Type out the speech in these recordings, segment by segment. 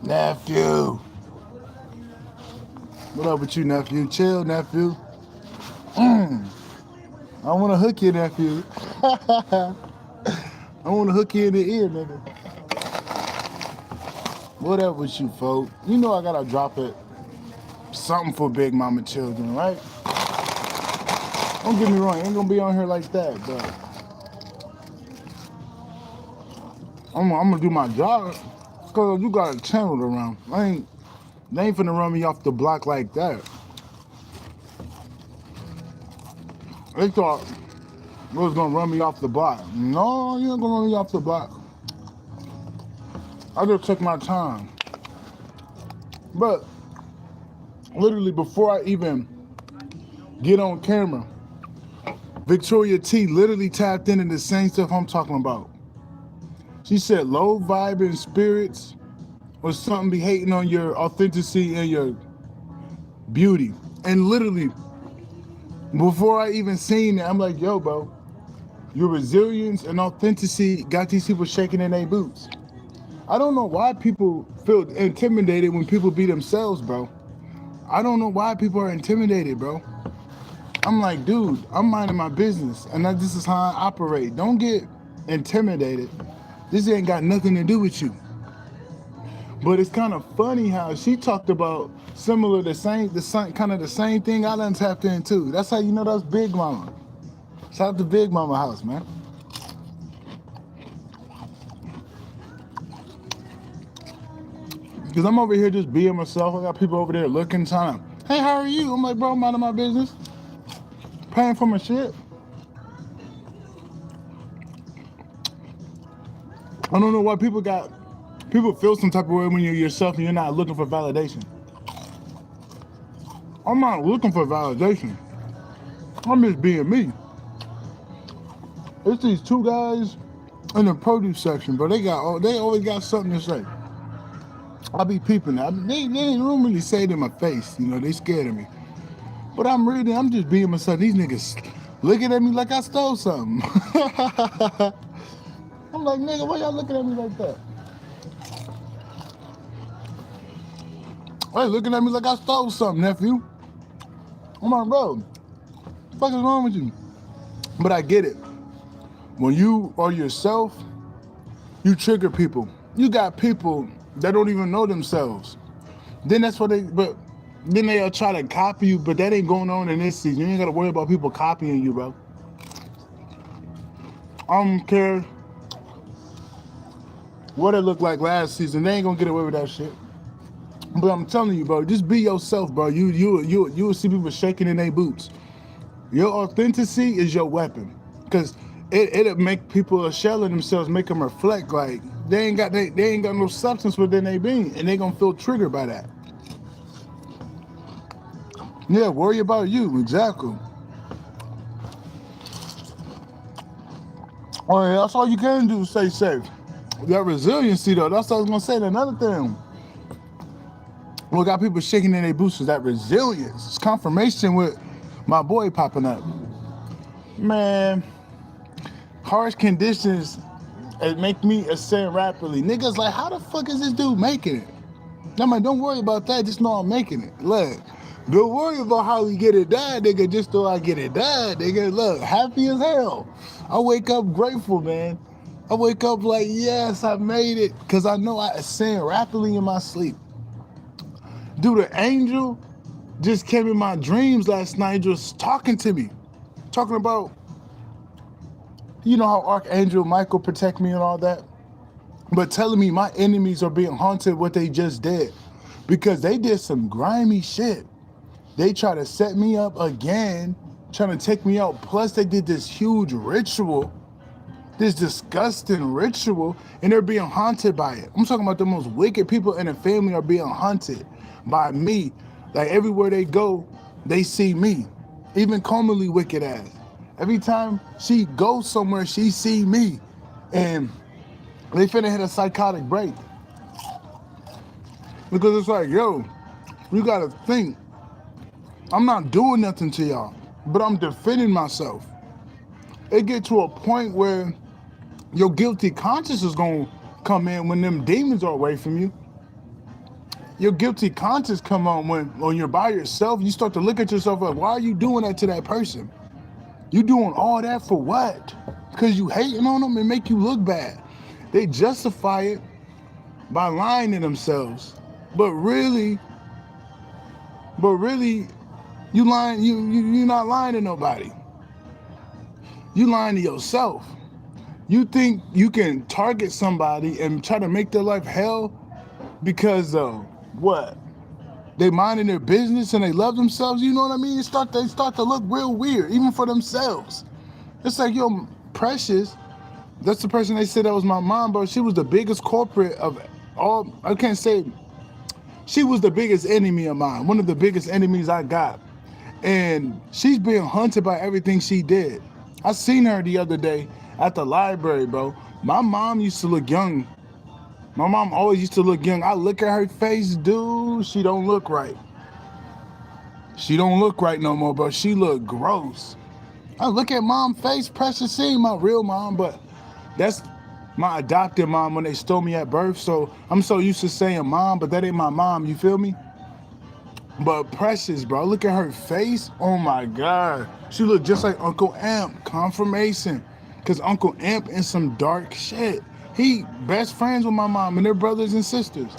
Nephew. What up with you, nephew? Chill, nephew. I want to hook you, nephew. I want to hook you in the ear, nigga. What up with you, folks? You know I gotta drop it. Something for big mama children, right? Don't get me wrong, I ain't gonna be on here like that, but I'm gonna do my job. Cause you got a channel around. They ain't finna run me off the block like that. They thought they was gonna run me off the block. No, you ain't gonna run me off the block. I just took my time. But literally before I even get on camera, Victoria T literally tapped into the same stuff I'm talking about. She said low vibing spirits or something be hating on your authenticity and your beauty. And literally, before I even seen it, I'm like, yo, bro, your resilience and authenticity got these people shaking in their boots. I don't know why people feel intimidated when people be themselves, bro. I don't know why people are intimidated, bro. I'm like, dude, I'm minding my business, and this is how I operate. Don't get intimidated. This ain't got nothing to do with you. But it's kind of funny how she talked about similar, the same thing I done tapped into. That's how you know that's Big Mama. Shout out to Big Mama house, man. Because I'm over here just being myself. I got people over there looking, trying to, hey, how are you? I'm like, bro, I'm minding my business. Paying for my shit. I don't know why people feel some type of way when you're yourself and you're not looking for validation. I'm not looking for validation. I'm just being me. It's these two guys in the produce section, but they always got something to say. I be peeping that. They don't really say it in my face, you know, they scared of me. But I'm just being myself. These niggas looking at me like I stole something. I'm like, nigga, why y'all looking at me like that? Hey, looking at me like I stole something, nephew. I'm like, bro, what the fuck is wrong with you? But I get it. When you are yourself, you trigger people. You got people that don't even know themselves. Then they'll try to copy you, but that ain't going on in this season. You ain't gotta worry about people copying you, bro. I don't care what it looked like last season. They ain't gonna get away with that shit. But I'm telling you, bro, just be yourself, bro. You will see people shaking in their boots. Your authenticity is your weapon, because it'll make people a shell of themselves, make them reflect like they ain't got no substance within their being, and they gonna feel triggered by that. Yeah, worry about you, exactly. Oh yeah, that's all you can do is stay safe. That resiliency though, that's what I was gonna say. Another thing, what got people shaking in their boots is that resilience. It's confirmation with my boy popping up. Man, harsh conditions make me ascend rapidly. Niggas like, how the fuck is this dude making it? I'm like, don't worry about that, just know I'm making it. Look, don't worry about how we get it done, nigga, just know I get it done, nigga. Look, happy as hell. I wake up grateful, man. I wake up like, yes, I made it, because I know I ascend rapidly in my sleep. Dude, the angel just came in my dreams last night, just talking to me. Talking about, you know how Archangel Michael protect me and all that? But telling me my enemies are being haunted what they just did. Because they did some grimy shit. They try to set me up again, trying to take me out. Plus they did this huge ritual, this disgusting ritual, and they're being haunted by it. I'm talking about the most wicked people in the family are being haunted by me. Like everywhere they go, they see me. Even commonly wicked ass. Every time she goes somewhere, she see me. And they finna hit a psychotic break. Because it's like, yo, you gotta think, I'm not doing nothing to y'all, but I'm defending myself. It get to a point where your guilty conscience is gonna come in when them demons are away from you. your guilty conscience come on when you're by yourself. You start to look at yourself like, why are you doing that to that person? You doing all that for what? Because you hating on them and make you look bad. They justify it by lying to themselves. But really, you're not lying to nobody. You lying to yourself. You think you can target somebody and try to make their life hell because of what? They minding their business and they love themselves, you know what I mean? They start to look real weird, even for themselves. It's like, yo, Precious, that's the person they said that was my mom, but she was the biggest culprit of all. I can't say, she was the biggest enemy of mine, one of the biggest enemies I got. And she's being hunted by everything she did. I seen her the other day at the library, bro. My mom used to look young. My mom always used to look young. I look at her face, dude, she don't look right. She don't look right no more, bro. She look gross. I look at mom's face, Precious, she ain't my real mom, but that's my adopted mom when they stole me at birth. So I'm so used to saying mom, but that ain't my mom, you feel me? But Precious, bro, look at her face. Oh my God. She look just like Uncle Amp. Confirmation. Because Uncle Amp in some dark shit. He best friends with my mom and their brothers and sisters.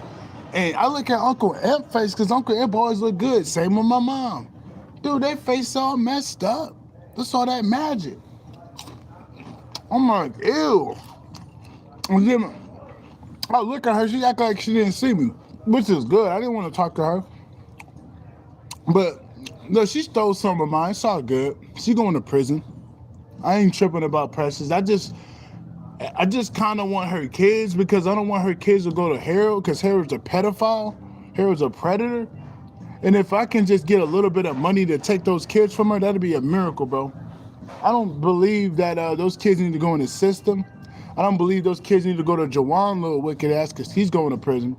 And I look at Uncle Amp face because Uncle Amp always look good. Same with my mom. Dude, their face all messed up. That's all that magic. I'm like, ew. And then I look at her, she act like she didn't see me, which is good. I didn't want to talk to her. But no, she stole some of mine. It's all good. She going to prison. I ain't tripping about Precious. I just kind of want her kids because I don't want her kids to go to Harold because Harold's a pedophile. Harold's a predator. And if I can just get a little bit of money to take those kids from her, that'd be a miracle, bro. I don't believe that those kids need to go in the system. I don't believe those kids need to go to Jawan, little wicked ass, because he's going to prison.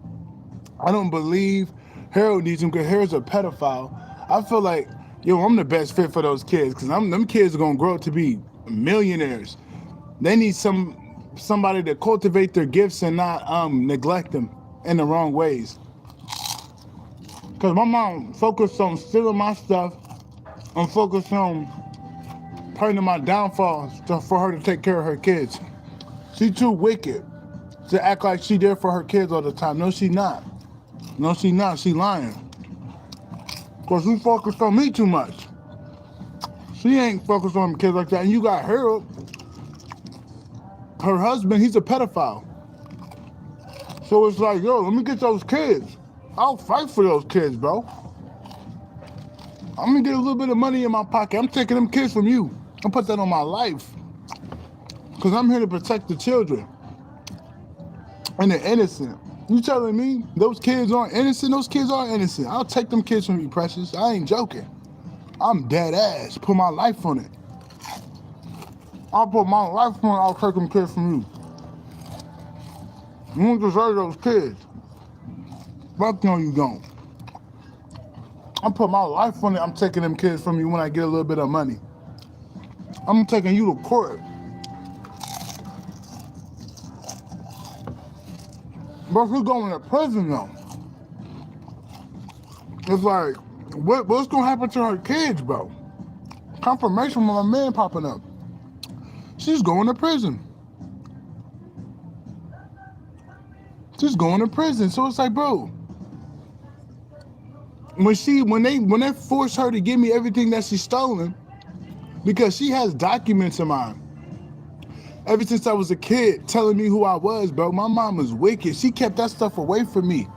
I don't believe Harold needs him because Harold's a pedophile. I feel like, yo, I'm the best fit for those kids because them kids are going to grow up to be millionaires. They need somebody to cultivate their gifts and not neglect them in the wrong ways. Because my mom focused on stealing my stuff and focused on praying to my downfall for her to take care of her kids. She too wicked to act like she there for her kids all the time. No, she not. No, she not. She lying. Because she focused on me too much. She ain't focused on kids like that. And you got Harold, her husband, he's a pedophile. So it's like, yo, let me get those kids. I'll fight for those kids, bro. I'm gonna get a little bit of money in my pocket. I'm taking them kids from you. I'll put that on my life. Because I'm here to protect the children. And they're innocent. You telling me those kids aren't innocent? Those kids are innocent. I'll take them kids from you, Precious. I ain't joking. I'm dead ass. Put my life on it. I'll put my life on it. I'll take them kids from you. You don't deserve those kids. Fuck no, you don't. I put my life on it. I'm taking them kids from you when I get a little bit of money. I'm taking you to court. But if you're going to prison though, it's like, what's gonna happen to her kids, bro? Confirmation from my man popping up. She's going to prison. She's going to prison. So it's like, bro, when they force her to give me everything that she's stolen, because she has documents of mine. Ever since I was a kid, telling me who I was, bro. My mom was wicked. She kept that stuff away from me.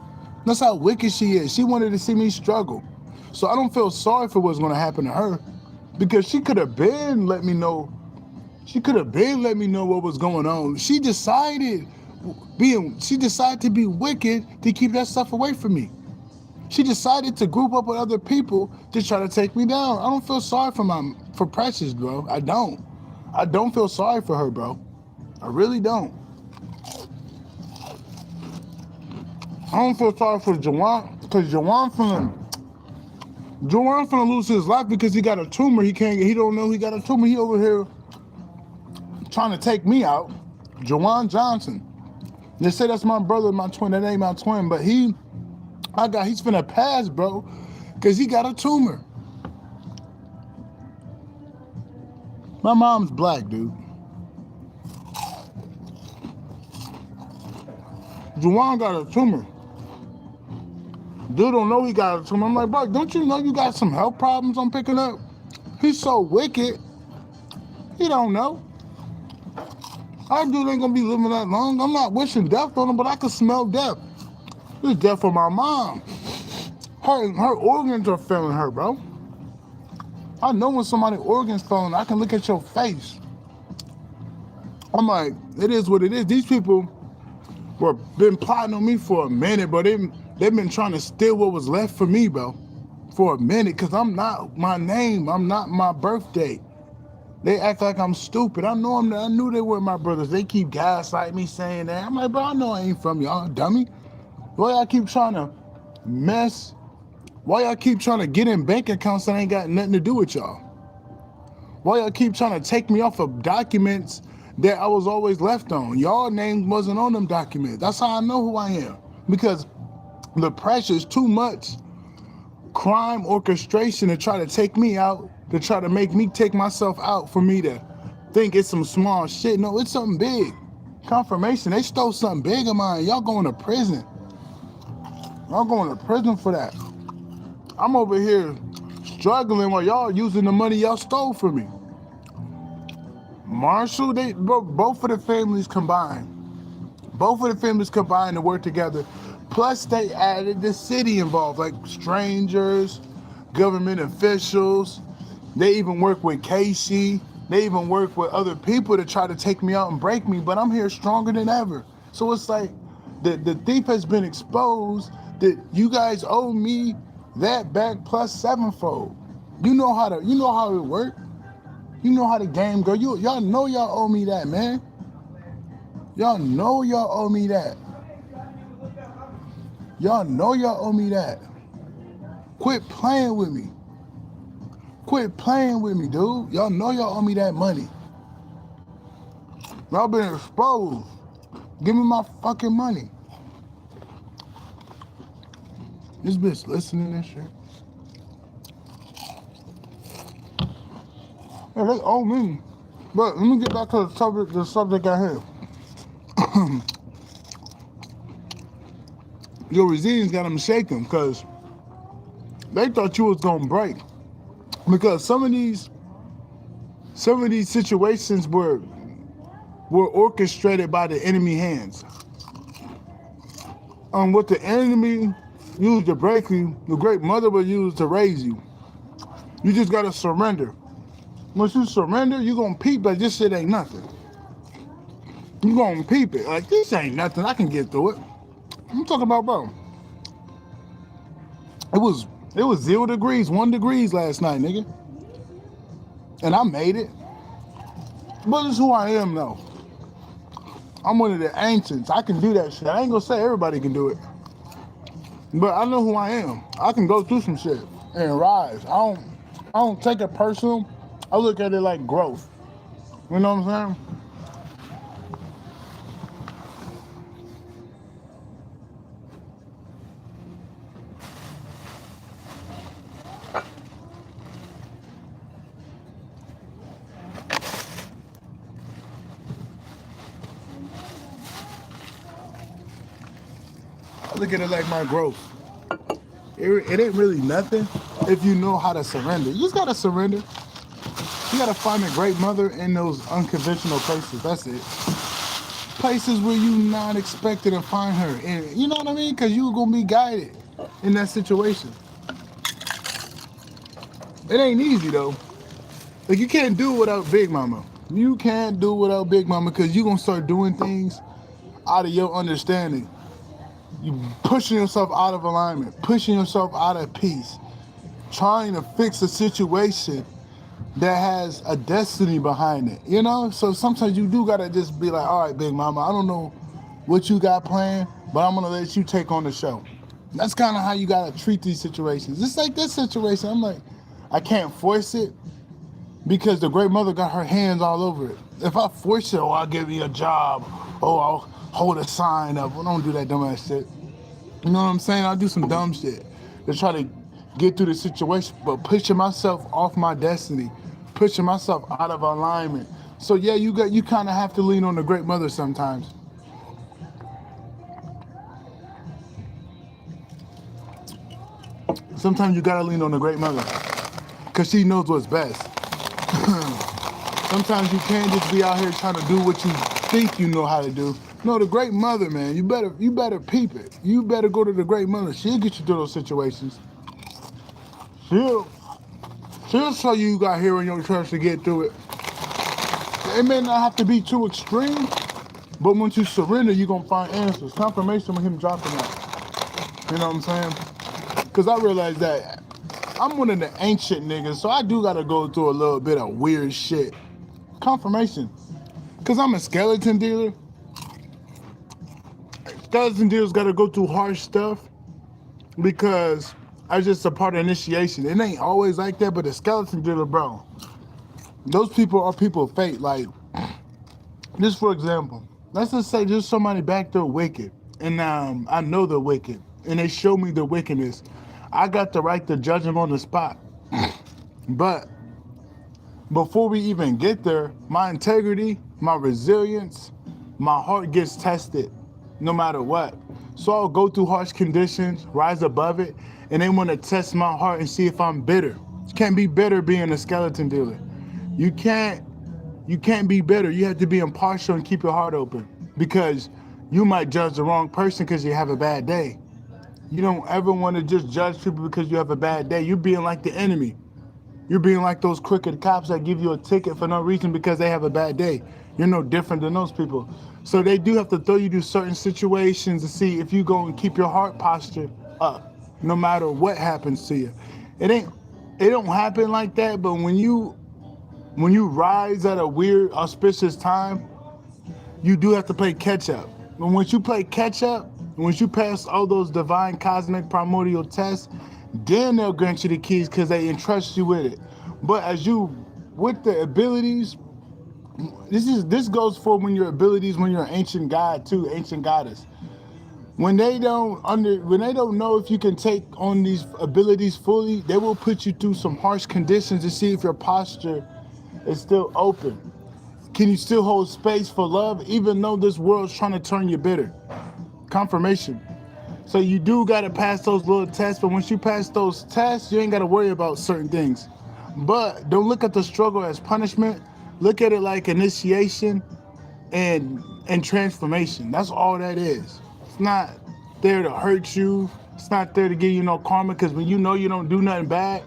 That's how wicked she is. She wanted to see me struggle. So I don't feel sorry for what's going to happen to her, because she could have been let me know. She could have been let me know what was going on. She decided to be wicked to keep that stuff away from me. She decided to group up with other people to try to take me down. I don't feel sorry for Precious, bro. I don't. I don't feel sorry for her, bro. I really don't. I don't feel sorry for Jawan, because Jawan finna lose his life because he got a tumor. He don't know he got a tumor. He over here trying to take me out. Jawan Johnson. They say that's my brother, my twin. That ain't my twin, but he He's finna pass, bro, because he got a tumor. My mom's black, dude. Juwan got a tumor. Dude don't know he got a tumor. I'm like, bro, don't you know you got some health problems I'm picking up? He's so wicked. He don't know. Our dude ain't gonna be living that long. I'm not wishing death on him, but I can smell death. It's death for my mom. Her organs are failing her, bro. I know when somebody's organs failing, I can look at your face. I'm like, it is what it is. These people were been plotting on me for a minute, but they've been trying to steal what was left for me, bro, for a minute, because I'm not my name. I'm not my birthday. They act like I'm stupid. I knew they were my brothers. They keep gaslighting me, saying that. I'm like, bro, I know I ain't from y'all, dummy. Why y'all keep trying to mess? Why y'all keep trying to get in bank accounts that ain't got nothing to do with y'all? Why y'all keep trying to take me off of documents that I was always left on? Y'all name wasn't on them documents. That's how I know who I am. Because the pressure is too much crime orchestration to try to take me out, to try to make me take myself out for me to think it's some small shit. No, it's something big. Confirmation, they stole something big of mine. Y'all going to prison. Y'all going to prison for that. I'm over here struggling while y'all using the money y'all stole from me. Marshall, both of the families combined. Both of the families combined to work together. Plus, they added the city involved, like strangers, government officials. They even work with Casey. They even work with other people to try to take me out and break me, but I'm here stronger than ever. So it's like the thief has been exposed, that you guys owe me that back plus sevenfold. You know how it works. You know how the game go. Y'all know y'all owe me that, man. Y'all know y'all owe me that. Y'all know y'all owe me that. Quit playing with me. Quit playing with me, dude. Y'all know y'all owe me that money. Y'all been exposed. Give me my fucking money. This bitch listening to this shit. Yeah, they owe me. But let me get back to the subject I had. Your resilience got them shaking because they thought you was gonna break. Because some of these situations were orchestrated by the enemy hands. What the enemy used to break you, the great mother will use to raise you. You just gotta surrender. Once you surrender, you gonna peep that this shit ain't nothing. You gonna peep it like this ain't nothing. I can get through it. I'm talking about, bro. It was 0 degrees, 1 degree last night, nigga. And I made it. But it's who I am, though. I'm one of the ancients. I can do that shit. I ain't gonna say everybody can do it. But I know who I am. I can go through some shit and rise. I don't take it personal. I look at it like growth. You know what I'm saying? I look at it like my growth. It ain't really nothing if you know how to surrender. You just gotta surrender. You gotta find a great mother in those unconventional places. That's it. Places where you not expected to find her. And you know what I mean? Because you're gonna be guided in that situation. It ain't easy though. Like you can't do it without Big Mama. You can't do it without Big Mama because you're gonna start doing things out of your understanding. You pushing yourself out of alignment, pushing yourself out of peace, trying to fix a situation that has a destiny behind it, you know? So sometimes you do gotta just be like, all right, Big Mama, I don't know what you got planned, but I'm gonna let you take on the show. That's kind of how you gotta treat these situations. Just like this situation, I'm like, I can't force it because the great mother got her hands all over it. If I force it, I'll give you a job, I'll hold a sign up. Well, don't do that dumbass shit. You know what I'm saying? I do some dumb shit to try to get through the situation, but pushing myself off my destiny, pushing myself out of alignment. So yeah, you kind of have to lean on the great mother sometimes. Sometimes you gotta lean on the great mother, cause she knows what's best. Sometimes you can't just be out here trying to do what you think you know how to do. No, the great mother, man, you better peep it. You better go to the great mother. She'll get you through those situations. She'll show you got here in your church to get through it. It may not have to be too extreme, but once you surrender, you're gonna find answers. Confirmation with him dropping that. You know what I'm saying? Because I realized that I'm one of the ancient niggas, so I do gotta go through a little bit of weird shit. Confirmation. Because I'm a skeleton dealer. Skeleton dealers gotta go through harsh stuff because I just a part of initiation. It ain't always like that, but the skeleton dealer, bro, those people are people of fate. Like, just for example, let's just say there's somebody back there wicked, and I know they're wicked, and they show me the wickedness. I got the right to judge them on the spot. But before we even get there, my integrity, my resilience, my heart gets tested no matter what. So I'll go through harsh conditions, rise above it, and they want to test my heart and see if I'm bitter. You can't be bitter being a skeleton dealer. You can't be bitter. You have to be impartial and keep your heart open, because you might judge the wrong person because you have a bad day. You don't ever want to just judge people because you have a bad day. You're being like the enemy. You're being like those crooked cops that give you a ticket for no reason because they have a bad day. You're no different than those people. So they do have to throw you through certain situations to see if you go and keep your heart posture up, no matter what happens to you. It don't happen like that, but when you rise at a weird, auspicious time, you do have to play catch up. And once you play catch up, once you pass all those divine, cosmic, primordial tests, then they'll grant you the keys because they entrust you with it. But as you, with the abilities, this goes for when your abilities, when you're an ancient god too, ancient goddess. When they don't know if you can take on these abilities fully, they will put you through some harsh conditions to see if your posture is still open. Can you still hold space for love even though this world's trying to turn you bitter? Confirmation. So you do got to pass those little tests, but once you pass those tests, you ain't got to worry about certain things. But don't look at the struggle as punishment. Look at it like initiation and transformation. That's all that is. It's not there to hurt you. It's not there to give you no karma, because when you know you don't do nothing bad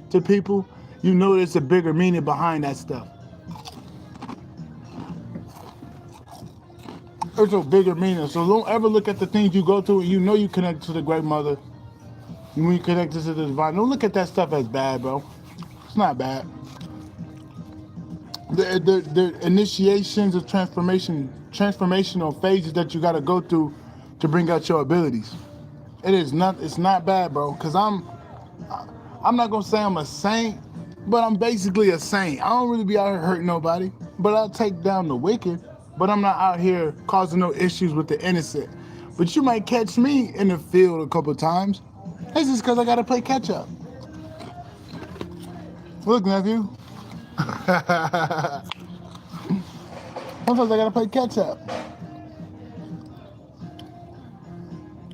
to people, you know there's a bigger meaning behind that stuff. There's a bigger meaning. So don't ever look at the things you go through and you know you connect to the great mother. When you connect to the divine, don't look at that stuff as bad, bro. It's not bad. The initiations of transformational phases that you got to go through to bring out your abilities. It's not bad, bro. Cause I'm not gonna say I'm a saint, but I'm basically a saint. I don't really be out here hurting nobody, but I'll take down the wicked. But I'm not out here causing no issues with the innocent. But you might catch me in the field a couple times. It's just because I got to play catch up. Look, nephew. Sometimes I got to play catch up.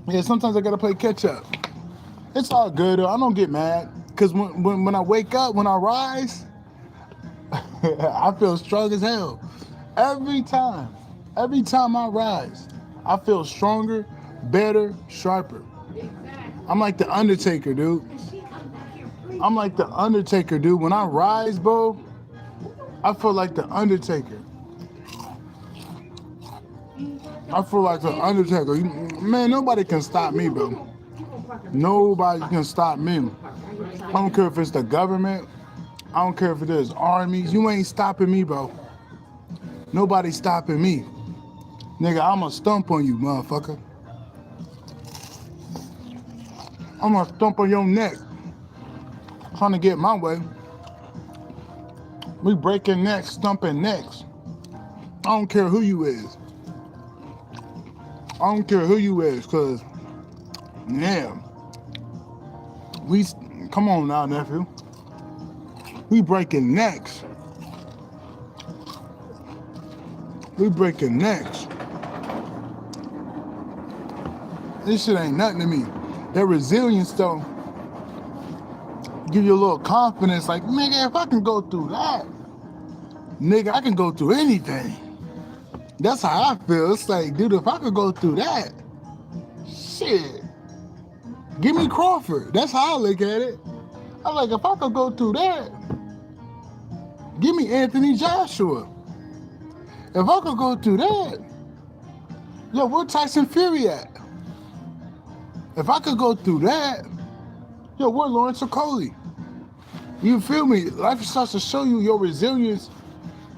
Yeah, sometimes I got to play catch up. It's all good, though. I don't get mad. Because when I wake up, when I rise, I feel strong as hell. Every time I rise, I feel stronger, better, sharper. I'm like the Undertaker, dude. When I rise, bro, I feel like the Undertaker. Man, nobody can stop me, bro. Nobody can stop me. I don't care if it's the government. I don't care if it is armies. You ain't stopping me, bro. Nobody's stopping me. Nigga, I'ma stomp on you, motherfucker. I'ma stomp on your neck. Trying to get my way. We breaking necks, stomping necks. I don't care who you is. Cause Yeah. Come on now, nephew. We breaking necks. We breaking necks. This shit ain't nothing to me. That resilience though, give you a little confidence, like, nigga, if I can go through that, nigga, I can go through anything. That's how I feel. It's like, dude, if I could go through that, shit, give me Crawford. That's how I look at it. I'm like, if I could go through that, give me Anthony Joshua. If I could go through that, yo, where Tyson Fury at? If I could go through that, yo, where Lawrence Okoli? You feel me? Life starts to show you your resilience,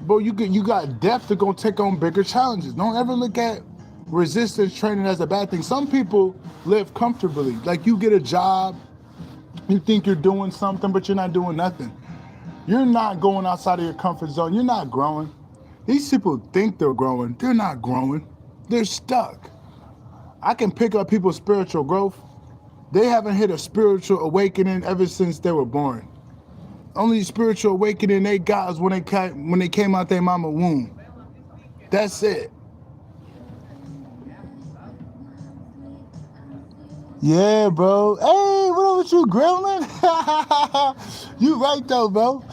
bro. You got depth to go take on bigger challenges. Don't ever look at resistance training as a bad thing. Some people live comfortably. Like, you get a job, you think you're doing something, but you're not doing nothing. You're not going outside of your comfort zone. You're not growing. These people think they're growing. They're not growing. They're stuck. I can pick up people's spiritual growth. They haven't hit a spiritual awakening ever since they were born. Only spiritual awakening they got was when they came out their mama womb. That's it. Yeah, bro. Hey, what up with you, Gremlin? You right though, bro.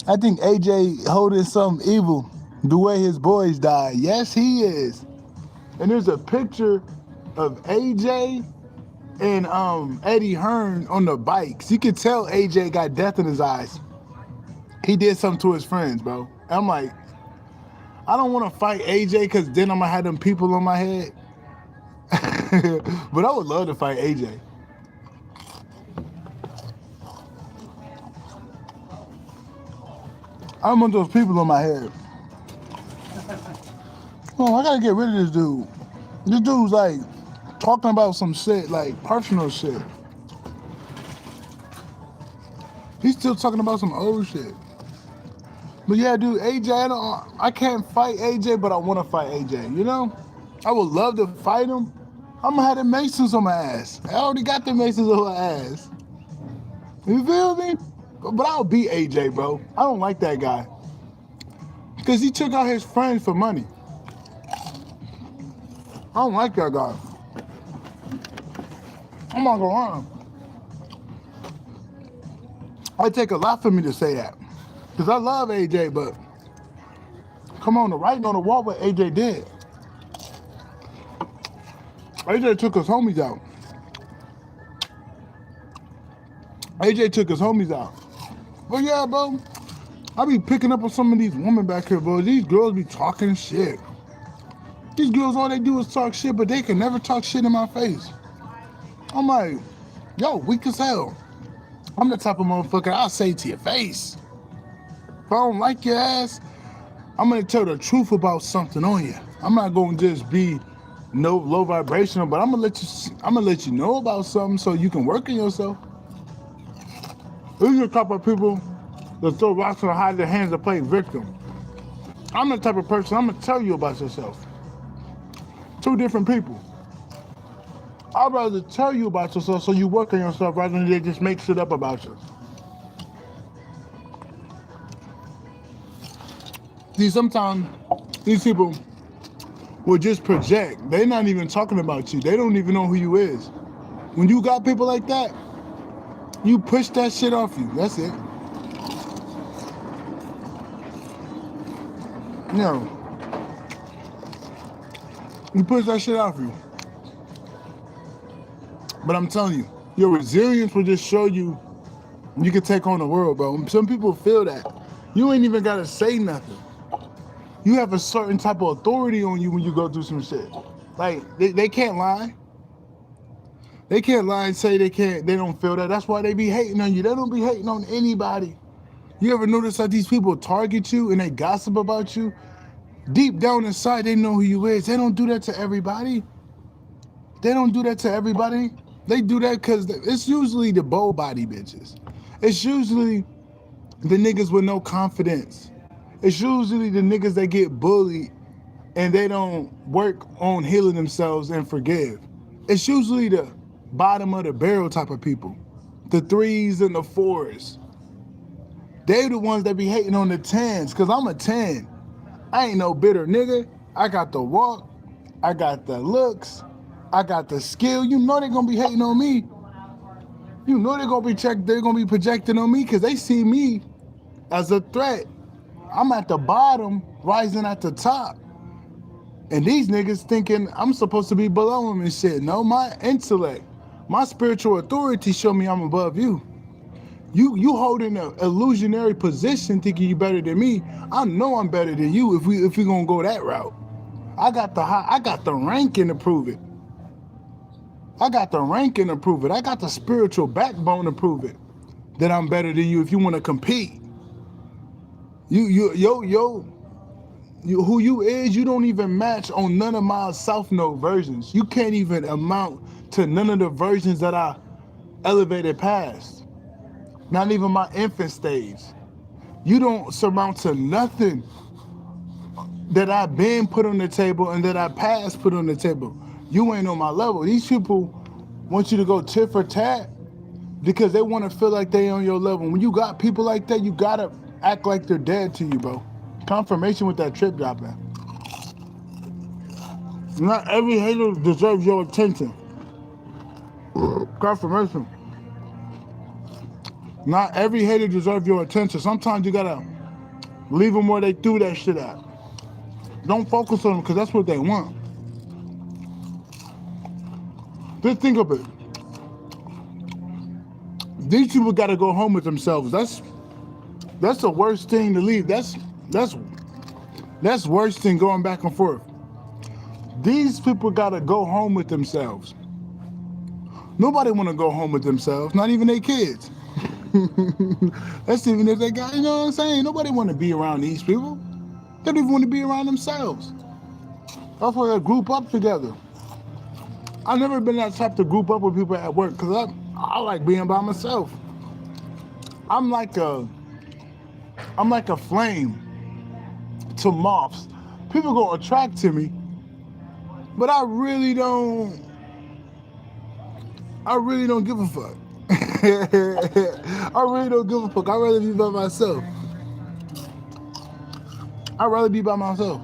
I think AJ holding something evil the way his boys died. Yes, he is. And there's a picture of AJ and Eddie Hearn on the bikes. You can tell AJ got death in his eyes. He did something to his friends, bro. I'm like, I don't want to fight AJ because then I'm going to have them people on my head. But I would love to fight AJ. I don't want those people on my head. Oh, I gotta get rid of this dude. This dude's like talking about some shit, like personal shit. He's still talking about some old shit. But yeah, dude, AJ, I can't fight AJ, but I want to fight AJ, you know? I would love to fight him. I'm gonna have the Masons on my ass. I already got the Masons on my ass. You feel me? But I'll beat AJ, bro. I don't like that guy. Because he took out his friends for money. I don't like that guy. I'm not gonna lie. It take a lot for me to say that. Because I love AJ, but come on, the writing on the wall what AJ did. AJ took his homies out. AJ took his homies out. But yeah, bro, I be picking up on some of these women back here, bro. These girls be talking shit. These girls, all they do is talk shit, but they can never talk shit in my face. I'm like, yo, weak as hell. I'm the type of motherfucker I'll say to your face. If I don't like your ass, I'm gonna tell the truth about something on you. I'm not gonna just be no low vibrational, but I'm gonna let you know about something so you can work on yourself. These are the type of people that throw rocks and hide their hands and play victim. I'm the type of person, I'm gonna tell you about yourself. Two different people. I'd rather tell you about yourself so you work on yourself rather than they just make shit up about you. See, sometimes these people will just project. They're not even talking about you. They don't even know who you is. When you got people like that, you push that shit off you. That's it. No. You push that shit off you. But I'm telling you, your resilience will just show you can take on the world, bro. Some people feel that. You ain't even gotta say nothing. You have a certain type of authority on you when you go through some shit. Like, they can't lie. They can't lie and say they don't feel that. That's why they be hating on you. They don't be hating on anybody. You ever notice that these people target you and they gossip about you? Deep down inside, they know who you is. They don't do that to everybody. They don't do that to everybody. They do that because it's usually the bow body bitches. It's usually the niggas with no confidence. It's usually the niggas that get bullied and they don't work on healing themselves and forgive. It's usually the bottom of the barrel type of people. The 3s and the 4s. They the ones that be hating on the 10s, because I'm a 10. I ain't no bitter nigga. I got the walk. I got the looks. I got the skill. You know they gonna be hating on me. You know they're gonna be projecting on me because they see me as a threat. I'm at the bottom, rising at the top. And these niggas thinking I'm supposed to be below them and shit. No, my intellect, my spiritual authority show me I'm above you. You holding an illusionary position thinking you better than me. I know I'm better than you if we gonna go that route. I got the ranking to prove it. I got the ranking to prove it. I got the spiritual backbone to prove it. That I'm better than you if you want to compete. Who you is, you don't even match on none of my South Node versions. You can't even amount to none of the versions that I elevated past. Not even my infant stage. You don't surmount to nothing that I've been put on the table and that I past put on the table. You ain't on my level. These people want you to go tit for tat because they want to feel like they on your level. When you got people like that, you gotta act like they're dead to you, bro. Confirmation with that trip dropping. Not every hater deserves your attention. Confirmation. Not every hater deserves your attention. Sometimes you gotta leave them where they threw that shit at. Don't focus on them because that's what they want. Just think of it. These people gotta go home with themselves. That's the worst thing to leave. That's worse than going back and forth. These people gotta go home with themselves. Nobody wanna go home with themselves, not even their kids. That's even if they got, you know what I'm saying? Nobody wanna be around these people. They don't even wanna be around themselves. That's why they group up together. I've never been that type to group up with people at work because I like being by myself. I'm like a flame to moths. People gonna attract to me, but I really don't give a fuck. I really don't give a fuck. I'd rather be by myself. I'd rather be by myself.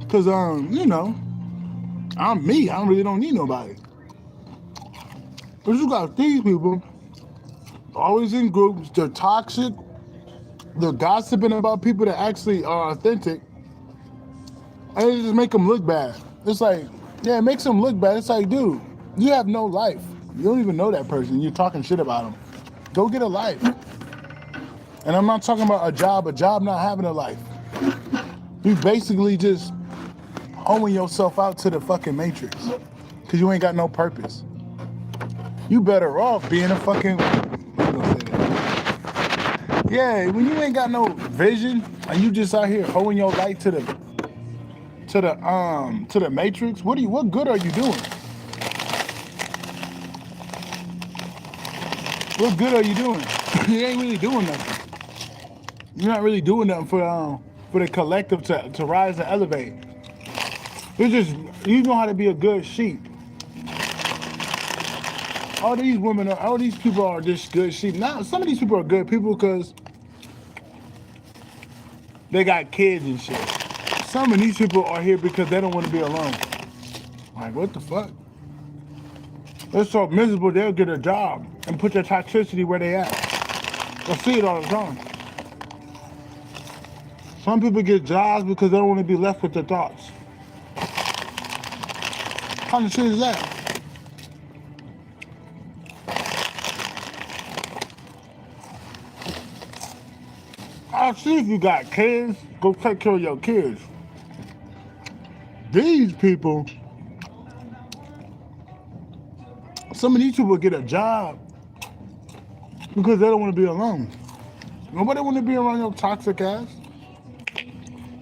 Cause you know, I'm me. I really don't need nobody. But you got these people always in groups. They're toxic. They're gossiping about people that actually are authentic. And it just make them look bad. It's like, yeah, it makes them look bad. It's like, dude, you have no life. You don't even know that person. You're talking shit about them. Go get a life. And I'm not talking about a job not having a life. You basically just hoeing yourself out to the fucking matrix because you ain't got no purpose. You better off being a fucking, yeah, when you ain't got no vision and you just out here hoeing your light to the matrix, what good are you doing? What good are you doing? You ain't really doing nothing. You're not really doing nothing for the collective to rise and elevate. It's just, you know how to be a good sheep. All these people are just good sheep. Now, some of these people are good people because they got kids and shit. Some of these people are here because they don't want to be alone. Like, what the fuck? They're so miserable, they'll get a job and put their toxicity where they at. I see it all the time. Some people get jobs because they don't want to be left with their thoughts. What kind of shit is that? I see if you got kids, go take care of your kids. These people, some of these people get a job because they don't want to be alone. Nobody want to be around your toxic ass.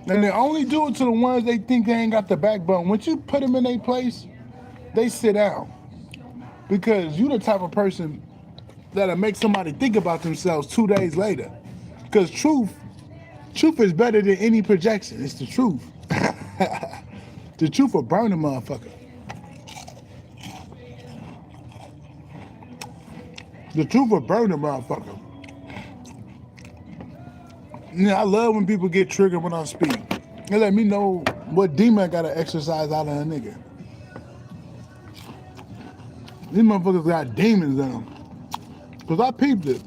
And they only do it to the ones they think they ain't got the backbone. Once you put them in their place, they sit down. Because you the type of person that'll make somebody think about themselves 2 days later. Because truth is better than any projection. It's the truth. The truth will burn a motherfucker. The truth will burn the motherfucker. Yeah, I love when people get triggered when I speak. They let me know what demon I gotta exercise out of a nigga. These motherfuckers got demons in them. Cause I peeped it.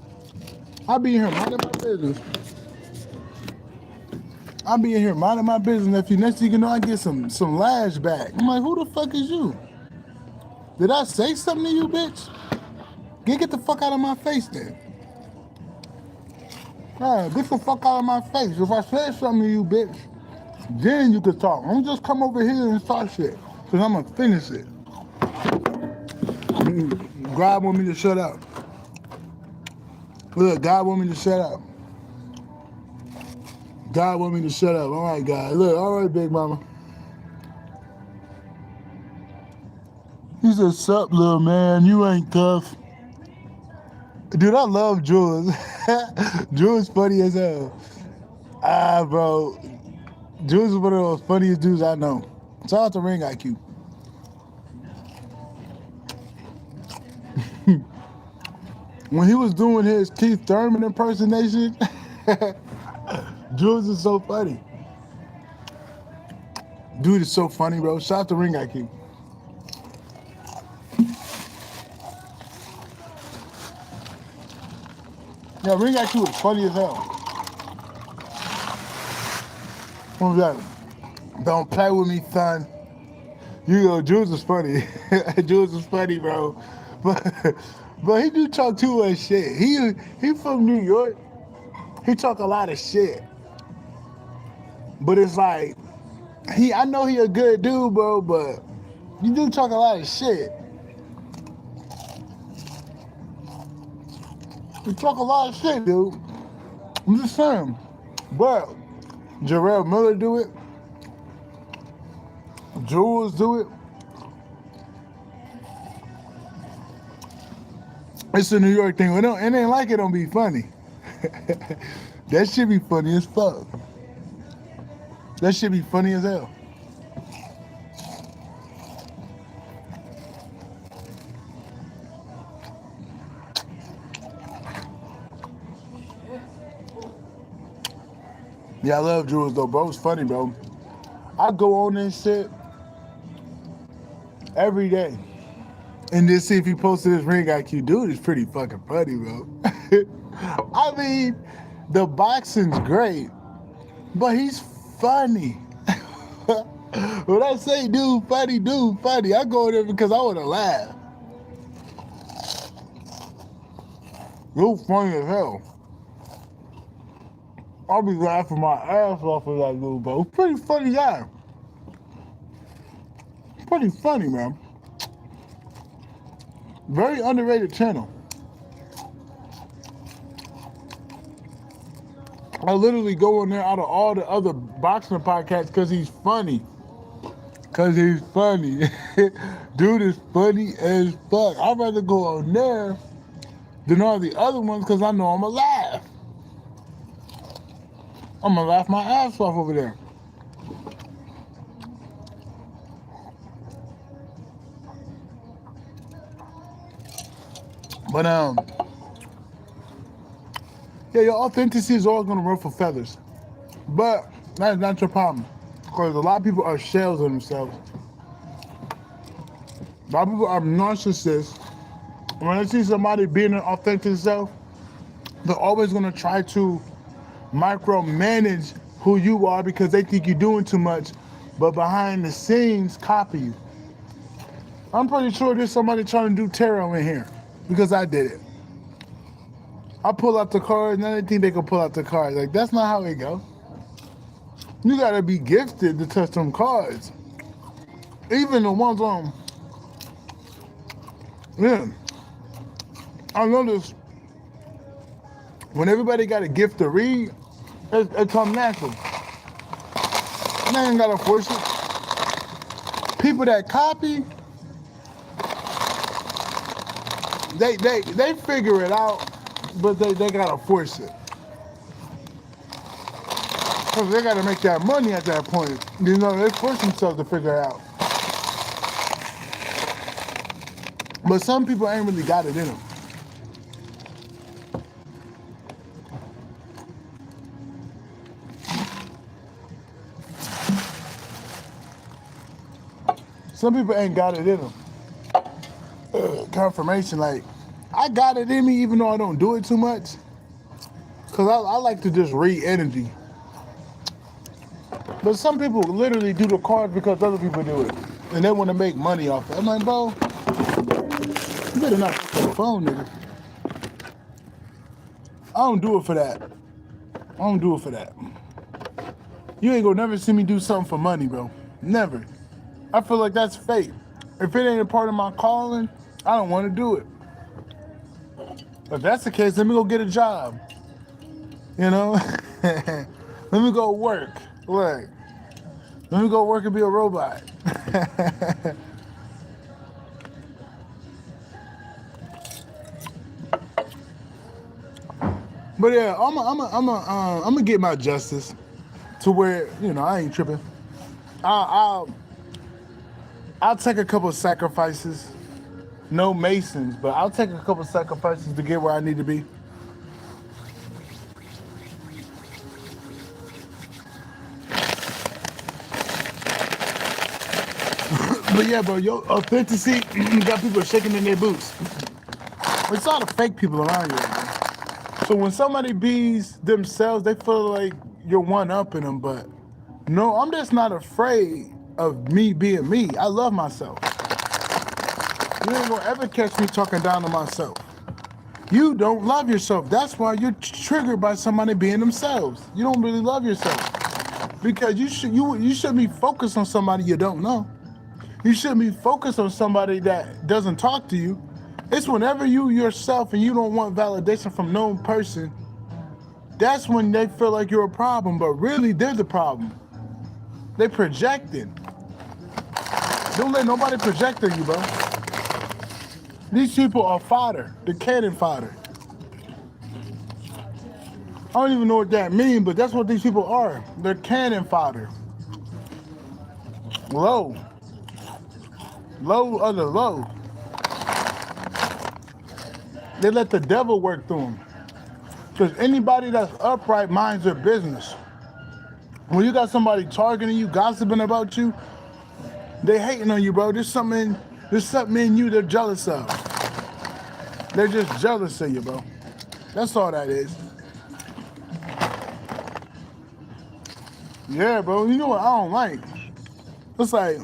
I be in here minding my business. I be in here minding my business. Nephew. Next thing you know, I get some lash back. I'm like, who the fuck is you? Did I say something to you, bitch? Get the fuck out of my face then. Alright, get the fuck out of my face. If I said something to you, bitch, then you could talk. Don't just come over here and start shit. Cause I'm gonna finish it. God want me to shut up. Look, God want me to shut up. God want me to shut up. All right, God. Look, all right, big mama. He said, sup, little man, you ain't tough. Dude, I love Jules. Jules funny as hell. Bro. Jules is one of those funniest dudes I know. Shout out to Ring IQ. When he was doing his Keith Thurman impersonation, Jules is so funny. Dude is so funny, bro. Shout out to Ring IQ. Yeah, Ring IQ was funny as hell. What was that? Don't play with me, son. You know, Jules is funny. Jules is funny, bro. But he do talk too much shit. He from New York. He talk a lot of shit. But it's like, I know he a good dude, bro, but you do talk a lot of shit. You talk a lot of shit, dude. I'm just saying. But Jarrell Miller do it. Jules do it. It's a New York thing. It ain't like it don't be funny. That shit be funny as fuck. That shit be funny as hell. Yeah, I love Jules though, bro. It's funny, bro. I go on this shit every day. And just see if he posted his Ring IQ. Dude is pretty fucking funny, bro. I mean, the boxing's great, but he's funny. When I say dude funny, I go there because I want to laugh. Dude funny as hell. I'll be laughing my ass off of that dude, bro. Pretty funny guy. Pretty funny, man. Very underrated channel. I literally go in there out of all the other boxing podcasts because he's funny. Dude is funny as fuck. I'd rather go on there than all the other ones because I know I'm going to laugh. I'm going to laugh my ass off over there. But, yeah, your authenticity is always going to ruffle feathers. But that's not your problem. Because a lot of people are shells of themselves. A lot of people are narcissists. When they see somebody being an authentic self, they're always going to try to micromanage who you are because they think you're doing too much, but behind the scenes, copy you. I'm pretty sure there's somebody trying to do tarot in here because I did it. I pull out the cards, and I didn't think they could pull out the cards. Like, that's not how it goes. You gotta be gifted to touch them cards. Even the ones on, yeah. I noticed when everybody got a gift to read, it comes natural. They ain't gotta force it. People that copy, they figure it out, but they gotta force it. Because they gotta make that money at that point. You know, they force themselves to figure it out. But some people ain't really got it in them. Some people ain't got it in them. Confirmation, like, I got it in me even though I don't do it too much. Because I like to just read energy. But some people literally do the cards because other people do it. And they want to make money off it. I'm like, bro, you better not pick up the phone, nigga. I don't do it for that. I don't do it for that. You ain't gonna never see me do something for money, bro. Never. I feel like that's fake. If it ain't a part of my calling, I don't want to do it. If that's the case, let me go get a job. You know? Let me go work. Look. Let me go work and be a robot. But yeah, I'm gonna get my justice to where, you know, I ain't tripping. I'll take a couple of sacrifices. No Masons, but I'll take a couple of sacrifices to get where I need to be. But yeah, bro, your authenticity got people shaking in their boots. It's all the fake people around you. So when somebody bees themselves, they feel like you're one-upping them, but no, I'm just not afraid of me being me. I love myself. You ain't gonna ever catch me talking down to myself. You don't love yourself. That's why you're triggered by somebody being themselves. You don't really love yourself. Because you shouldn't be focused on somebody you don't know. You shouldn't be focused on somebody that doesn't talk to you. It's whenever you yourself and you don't want validation from no person, that's when they feel like you're a problem, but really they're the problem. They projecting. Don't let nobody project on you, bro. These people are fodder. They're cannon fodder. I don't even know what that means, but that's what these people are. They're cannon fodder. Low. Low of the low. They let the devil work through them. Because anybody that's upright minds their business. When you got somebody targeting you, gossiping about you, they hating on you, bro. There's something in you they're jealous of. They're just jealous of you, bro. That's all that is. Yeah, bro. You know what I don't like? It's like,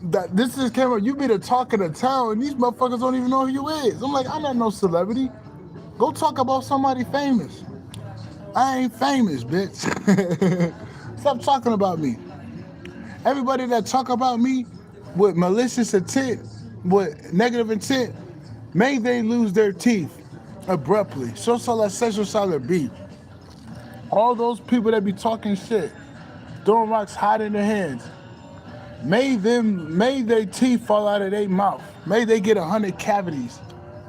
that this just came up, you be the talk of the town, and these motherfuckers don't even know who you is. I'm like, I'm not no celebrity. Go talk about somebody famous. I ain't famous, bitch. Stop talking about me. Everybody that talk about me with malicious intent, with negative intent, may they lose their teeth abruptly. So shall it be. All those people that be talking shit, throwing rocks hot in their hands, may their teeth fall out of their mouth. May they get 100 cavities,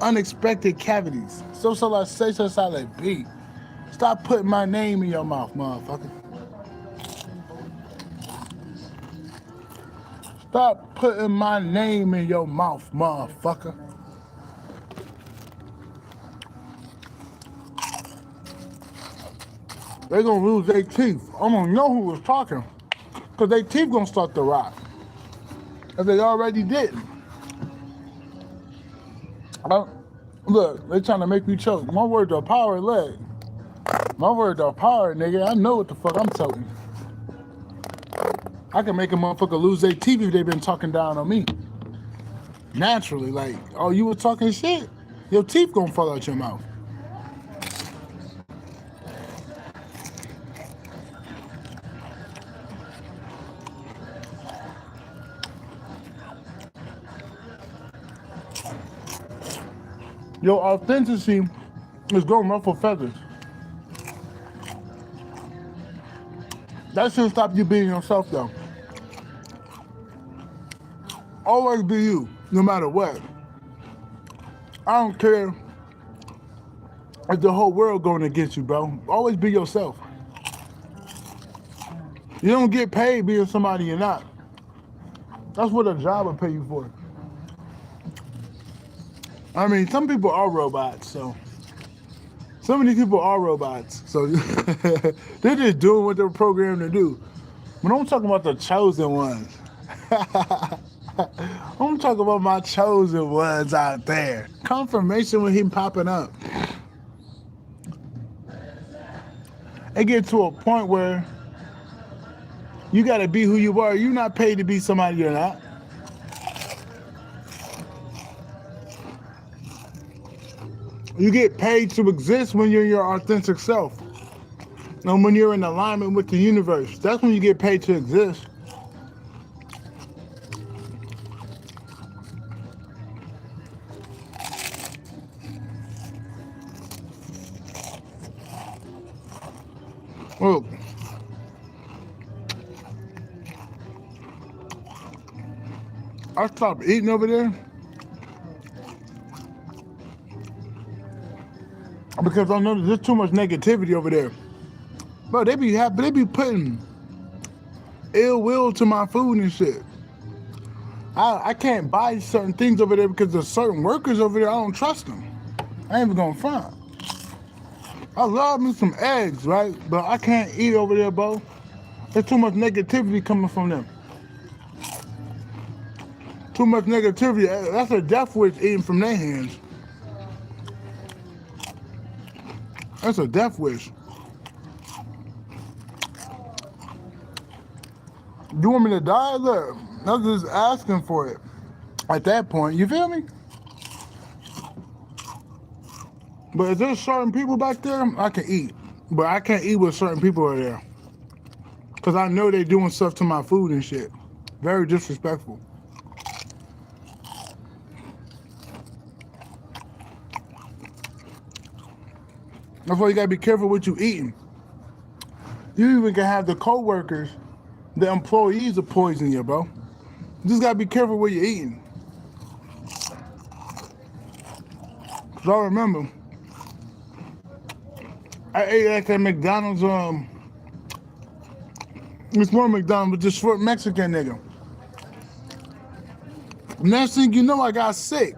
unexpected cavities. So shall it be. Stop putting my name in your mouth, motherfucker. Stop putting my name in your mouth, motherfucker. They gonna lose their teeth. I don't know who was talking, because their teeth gonna start to rot. If they already didn't. Look, they trying to make me choke. My words are power, leg. My words are power, nigga. I know what the fuck I'm talking. I can make a motherfucker lose their teeth if they been talking down on me. Naturally, like, oh, you were talking shit? Your teeth gonna fall out your mouth. Your authenticity is gonna ruffle feathers. That shouldn't stop you being yourself, though. Always be you, no matter what. I don't care if the whole world going against you, bro. Always be yourself. You don't get paid being somebody you're not. That's what a job will pay you for. I mean, some people are robots, so. Some of these people are robots, so they're just doing what they're programmed to do. But I'm talking about the chosen ones. I'm talking about my chosen ones out there. Confirmation with him popping up. It gets to a point where you gotta be who you are. You're not paid to be somebody you're not. You get paid to exist when you're your authentic self. And when you're in alignment with the universe, that's when you get paid to exist. Look, I stopped eating over there because I know there's too much negativity over there. Bro, they be putting ill will to my food and shit. I can't buy certain things over there because there's certain workers over there, I don't trust them. I ain't even gonna front. I love me some eggs, right? But I can't eat over there, bro. There's too much negativity coming from them. Too much negativity. That's a death wish eating from their hands. That's a death wish. You want me to die? Look, I'm just asking for it. At that point, you feel me? But if there's certain people back there, I can eat. But I can't eat with certain people over there. Because I know they doing stuff to my food and shit. Very disrespectful. That's why you gotta be careful what you eating. You even can have the co-workers, the employees will poison you, bro. You just gotta be careful what you're eating. Cause I remember, I ate at that McDonald's, it's more McDonald's, but this short Mexican nigga. Next thing you know, I got sick.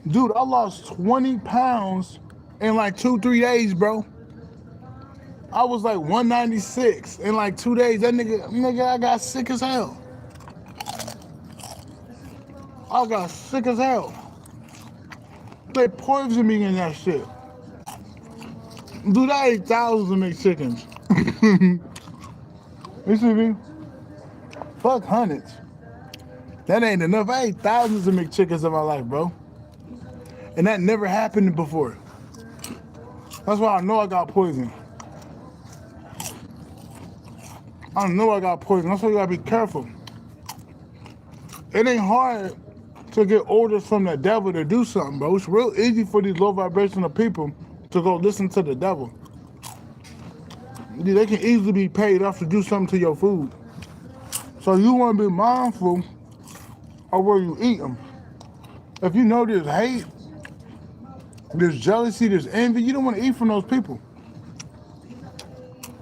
Dude, I lost 20 pounds in like 2-3 days, bro. I was like 196 in like 2 days. That nigga, I got sick as hell. I got sick as hell. They poisoned me in that shit. Dude, I ate thousands of McChickens. You see me? Fuck hundreds. That ain't enough. I ate thousands of McChickens in my life, bro. And that never happened before. That's why I know I got poisoned. I know I got poisoned. That's why you gotta be careful. It ain't hard to get orders from the devil to do something, bro. It's real easy for these low vibrational people to go listen to the devil. They can easily be paid off to do something to your food. So you want to be mindful of where you eat them. If you know there's hate, there's jealousy, there's envy, you don't want to eat from those people.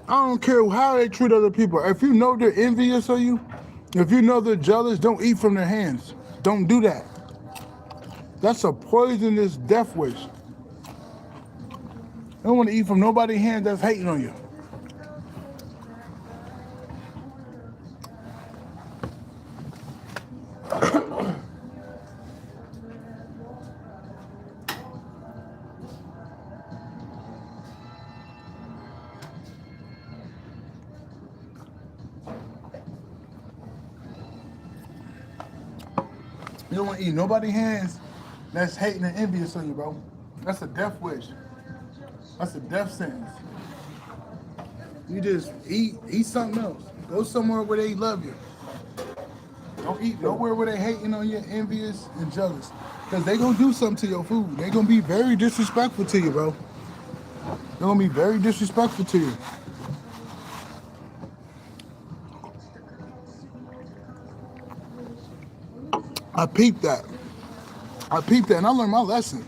I don't care how they treat other people. If you know they're envious of you, if you know they're jealous, don't eat from their hands. Don't do that. That's a poisonous death wish. You don't want to eat from nobody's hand that's hating on you. You don't want to eat nobody's hands that's hating and envious of you, bro. That's a death wish. That's a death sentence. You just eat something else. Go somewhere where they love you. Don't eat nowhere where they hating on you, envious and jealous. Because they gonna do something to your food. They gonna be very disrespectful to you, bro. They're gonna be very disrespectful to you. I peeped that. And I learned my lesson.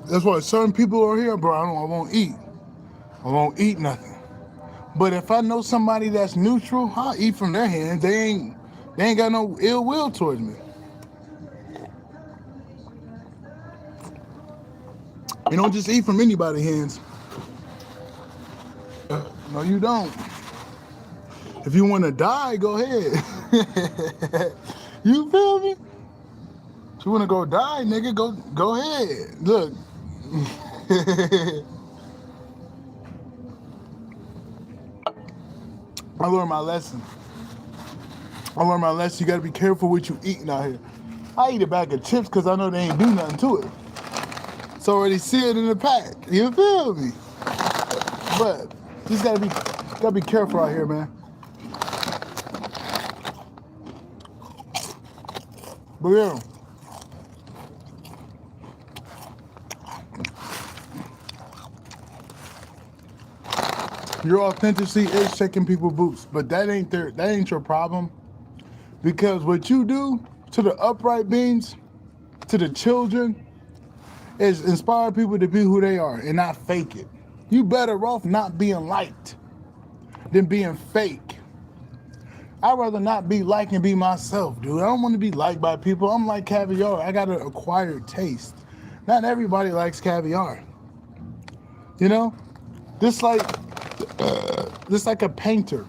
That's why certain people are here, bro. I won't eat. I won't eat nothing. But if I know somebody that's neutral, I'll eat from their hands. They ain't got no ill will towards me. You don't just eat from anybody's hands. No, you don't. If you want to die, go ahead. You feel me? If you want to go die, nigga, go ahead. Look. I learned my lesson. You got to be careful what you eating out here. I eat a bag of chips because I know they ain't do nothing to it. It's already sealed in the pack. You feel me? But just gotta be careful out here, man. But yeah. Your authenticity is checking people's boots, but that ain't your problem. Because what you do to the upright beings, to the children, is inspire people to be who they are and not fake it. You better off not being liked than being fake. I'd rather not be liked and be myself, dude. I don't want to be liked by people. I'm like caviar. I got an acquired taste. Not everybody likes caviar. You know? Just like a painter.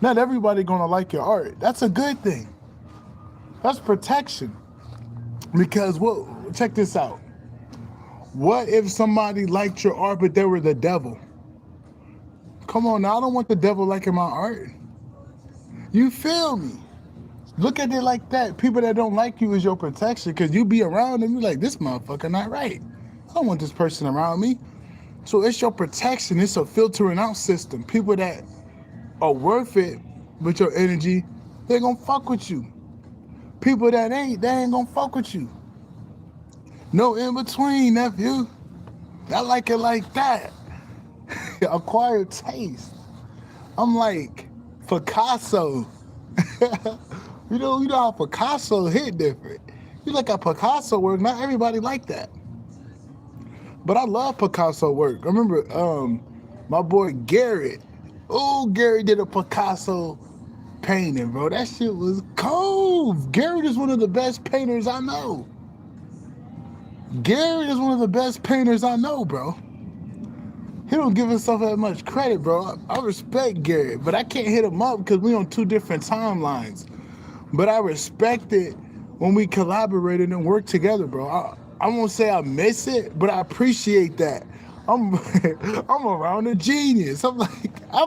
Not everybody gonna like your art. That's a good thing. That's protection. Because check this out. What if somebody liked your art but they were the devil? Come on now, I don't want the devil liking my art. You feel me? Look at it like that. People that don't like you is your protection because you be around them, you're like, this motherfucker not right. I don't want this person around me. So it's your protection. It's a filtering out system. People that are worth it with your energy, they're gonna fuck with you. People that ain't, they ain't gonna fuck with you. No in between, nephew. I like it like that. Acquired taste. I'm like Picasso. You know how Picasso hit different. You look at Picasso work, not everybody like that. But I love Picasso work. I remember my boy Garrett. Oh, Garrett did a Picasso painting, bro. That shit was cold. Garrett is one of the best painters I know. Garrett is one of the best painters I know, bro. He don't give himself that much credit, bro. I respect Garrett, but I can't hit him up because we on two different timelines. But I respect it when we collaborated and worked together, bro. I won't say I miss it, but I appreciate that. I'm around a genius. I'm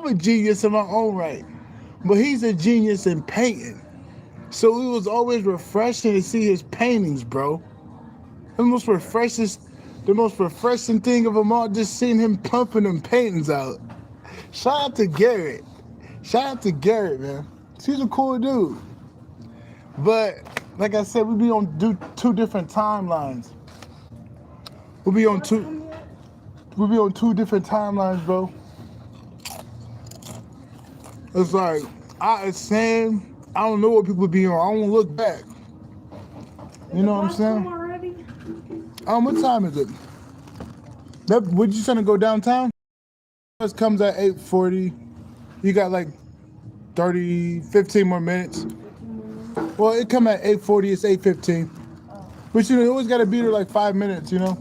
a genius in my own right. But he's a genius in painting. So it was always refreshing to see his paintings, bro. The most refreshing thing of them all, just seeing him pumping them paintings out. Shout out to Garrett. Man. He's a cool dude. But like I said, we be on two different timelines. We'll be on two different timelines, bro. It's like it's saying I don't know what people be on. I don't look back. You know what I'm saying? What time is it? Would you trying to go downtown? Bus comes at 8:40. You got like 15 more minutes. Well, it come at 8:40. It's 8:15. But you always got to be there like 5 minutes, you know?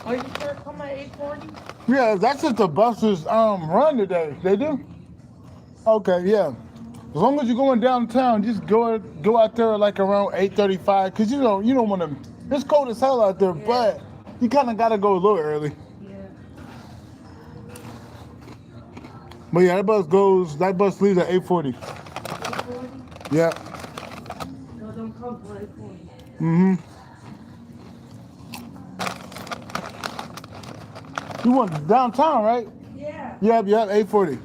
Oh, you sure come at 8:40? Yeah, that's just the buses run today. They do? Okay, yeah. As long as you're going downtown, just go out there like around 8:35, cause you don't want to. It's cold as hell out there, yeah. But you kind of gotta go a little early. Yeah. But yeah, that bus leaves at 8:40. 8:40? Yeah. No, don't come for 8:40. Mm-hmm. You want downtown, right? Yeah. Yep, 8:40.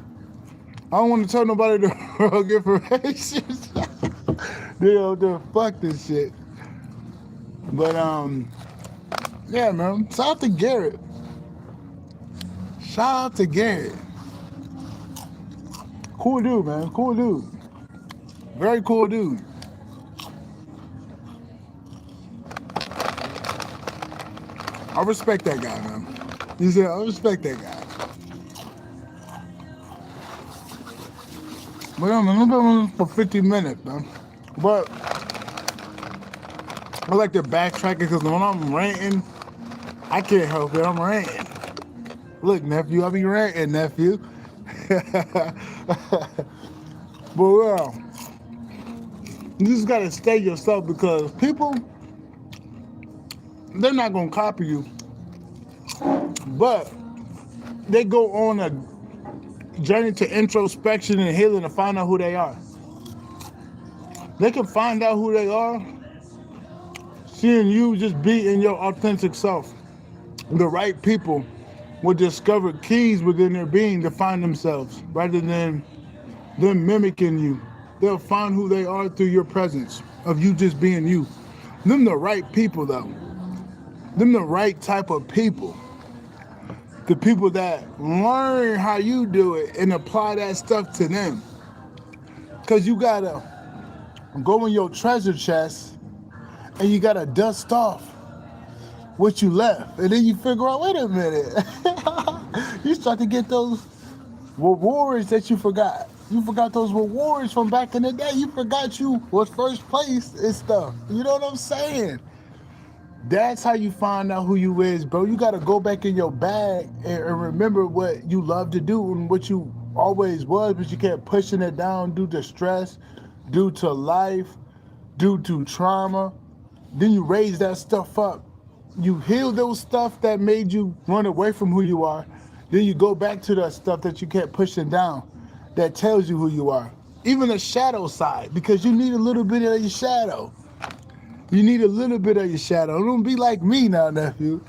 I don't want to tell nobody the wrong information. They'll fuck this shit. But yeah, man. Shout out to Garrett. Cool dude, man. Cool dude. Very cool dude. I respect that guy, man. You said I respect that guy. But I'm been for 50 minutes, man. But I like to backtrack it because when I'm ranting, I can't help it. I'm ranting. Look, nephew, I be ranting, nephew. But well, you just gotta stay yourself because people, they're not gonna copy you, but they go on a journey to introspection and healing to find out who they are. They can find out who they are, seeing you just be in your authentic self. The right people will discover keys within their being to find themselves rather than them mimicking you. They'll find who they are through your presence of you just being you. Them the right people though. Them the right type of people. The people that learn how you do it and apply that stuff to them. Cause you gotta go in your treasure chest and you gotta dust off what you left. And then you figure out, wait a minute. You start to get those rewards that you forgot. You forgot those rewards from back in the day. You forgot you was first place and stuff. You know what I'm saying? That's how you find out who you is, bro. You gotta go back in your bag and remember what you love to do and what you always was, but you kept pushing it down due to stress, due to life, due to trauma. Then you raise that stuff up. You heal those stuff that made you run away from who you are. Then you go back to that stuff that you kept pushing down that tells you who you are. Even the shadow side, because you need a little bit of your shadow. You need a little bit of your shadow. Don't be like me now, nephew.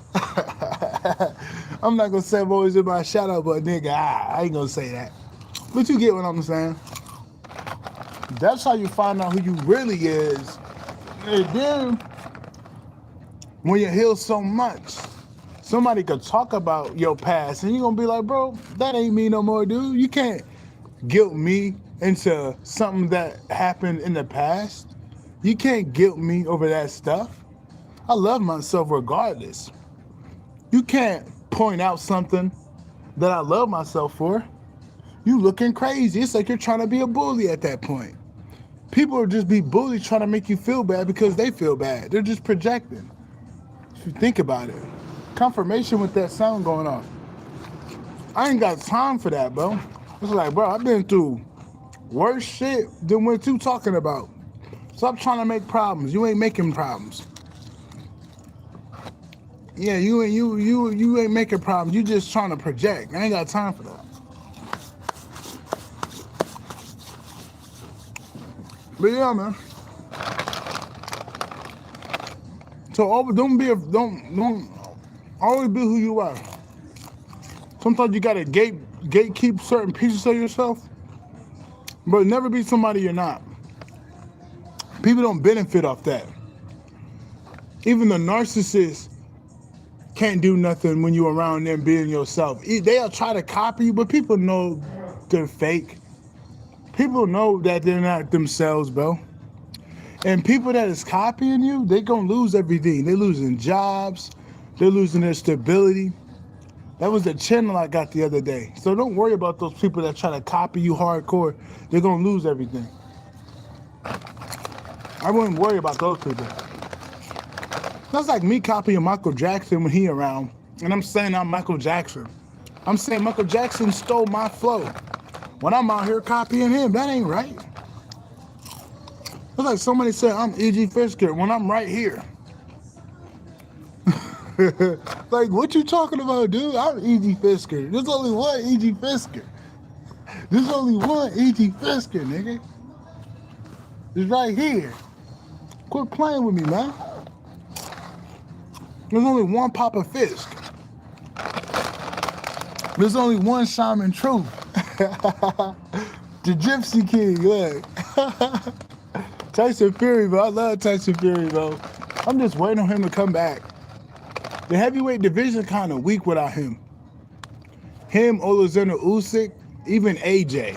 I'm not going to say I'm always in my shadow, but nigga, I ain't going to say that. But you get what I'm saying. That's how you find out who you really is. And then, when you heal so much, somebody could talk about your past and you're going to be like, bro, that ain't me no more, dude. You can't guilt me into something that happened in the past. You can't guilt me over that stuff. I love myself regardless. You can't point out something that I love myself for. You looking crazy. It's like you're trying to be a bully at that point. People will just be bullies trying to make you feel bad because they feel bad. They're just projecting. If you think about it. Confirmation with that sound going off. I ain't got time for that, bro. It's like, bro, I've been through worse shit than what you talking about. Stop trying to make problems. You ain't making problems. Yeah, you ain't making problems. You just trying to project. I ain't got time for that. But yeah, man. So don't always be who you are. Sometimes you gotta gatekeep certain pieces of yourself, but never be somebody you're not. People don't benefit off that. Even the narcissist can't do nothing when you're around them being yourself. They'll try to copy you, but people know they're fake. People know that they're not themselves, bro. And people that is copying you, they gonna lose everything. They're losing jobs. They're losing their stability. That was the channel I got the other day. So don't worry about those people that try to copy you hardcore. They're gonna lose everything. I wouldn't worry about those people. That's like me copying Michael Jackson when he around. And I'm saying I'm Michael Jackson. I'm saying Michael Jackson stole my flow. When I'm out here copying him, that ain't right. It's like somebody said I'm E.G. Fisker when I'm right here. Like, what you talking about, dude? I'm E.G. Fisker. There's only one E.G. Fisker. There's only one E.G. Fisker, nigga. It's right here. Quit playing with me, man. There's only one Papa Fisk. There's only one Shaman Truth. The Gypsy King, look. Tyson Fury, bro. I love Tyson Fury, bro. I'm just waiting on him to come back. The heavyweight division kind of weak without him. Him, Alexander Usyk, even AJ.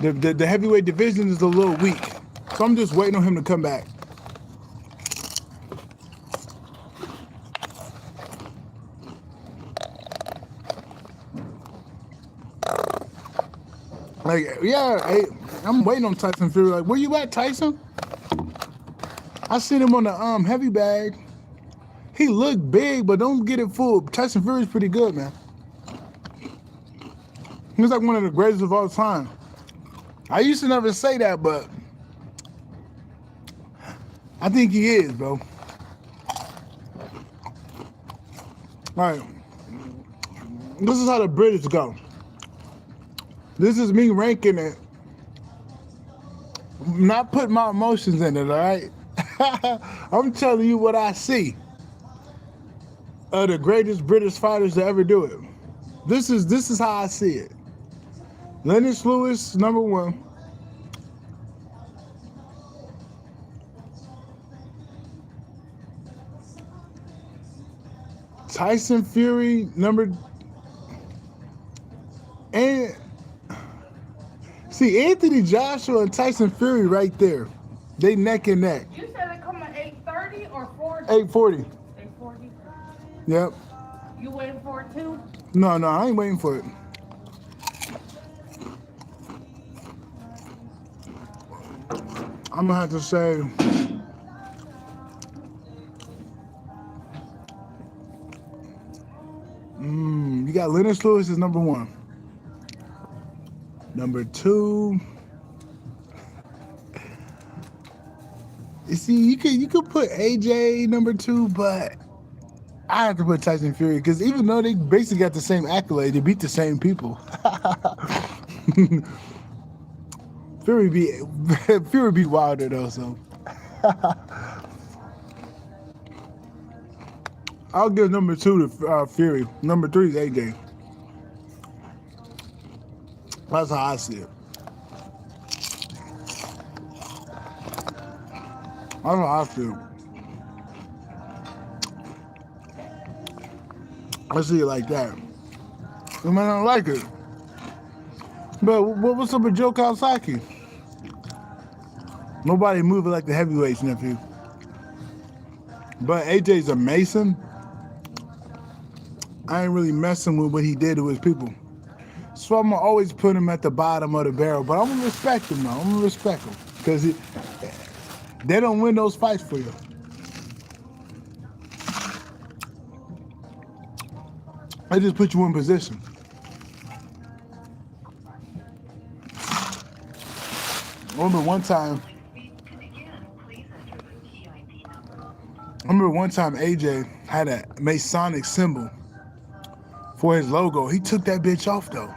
The heavyweight division is a little weak. So I'm just waiting on him to come back. Like, yeah, I'm waiting on Tyson Fury. Like, where you at, Tyson? I seen him on the heavy bag. He looked big, but don't get it full. Tyson Fury's pretty good, man. He's like one of the greatest of all time. I used to never say that, but I think he is, bro. All right. This is how the British go. This is me ranking it. Not putting my emotions in it, all right? I'm telling you what I see. The greatest British fighters to ever do it. This is how I see it. Lennox Lewis, number 1. Tyson Fury, and see Anthony Joshua and Tyson Fury right there. They neck and neck. You said it come at 8:30 or 40? 8:40. 8:40. Yep. You waiting for it too? No, I ain't waiting for it. I'm gonna have to say you got Lennox Lewis is number 1. Number 2. You see, you could put AJ number 2, but I have to put Tyson Fury because even though they basically got the same accolade, they beat the same people. Fury beat Wilder though, so I'll give number 2 to Fury. Number 3 is AJ. That's how I see it. That's how I feel. I see it like that. I mean, I don't like it. But what's up with Joe Kawasaki? Nobody moving like the heavyweights, nephew. But AJ's a Mason. I ain't really messing with what he did to his people. So I'm gonna always put him at the bottom of the barrel. But I'm gonna respect him, though. I'm gonna respect him. Because they don't win those fights for you. They just put you in position. I remember one time AJ had a Masonic symbol for his logo. He took that bitch off though.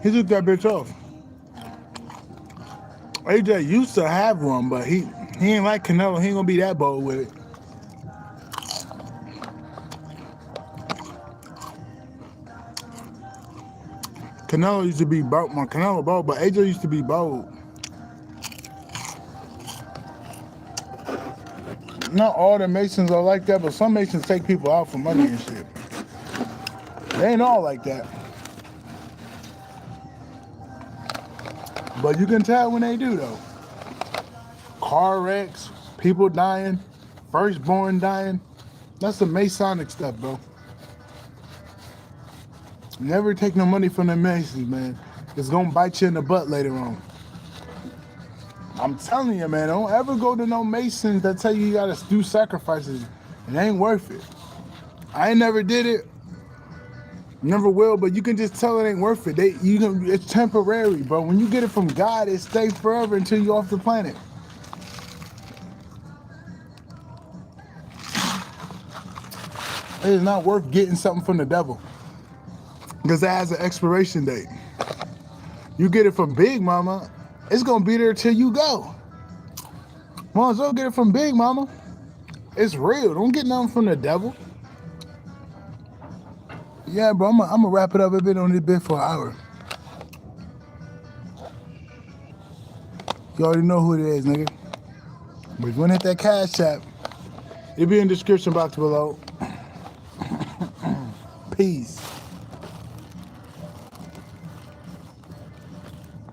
He took that bitch off. AJ used to have one, but he ain't like Canelo. He ain't gonna be that bold with it. Canelo used to be bold. Canelo bold, but AJ used to be bold. Not all the Masons are like that, but some Masons take people out for money and shit. They ain't all like that. But you can tell when they do, though. Car wrecks, people dying, firstborn dying. That's some Masonic stuff, bro. Never take no money from the Masons, man. It's gonna bite you in the butt later on. I'm telling you, man, don't ever go to no Masons that tell you gotta do sacrifices. It ain't worth it. I ain't never did it. Never will, but you can just tell it ain't worth it. It's temporary, bro. When you get it from God, it stays forever until you're off the planet. It is not worth getting something from the devil because that has an expiration date. You get it from Big Mama, it's gonna be there till you go. Might as well get it from Big Mama. It's real. Don't get nothing from the devil. Yeah, bro, I'm gonna wrap it up. I've been on this bit for an hour. You already know who it is, nigga. But if you wanna hit that cash app, it'll be in the description box below. Peace.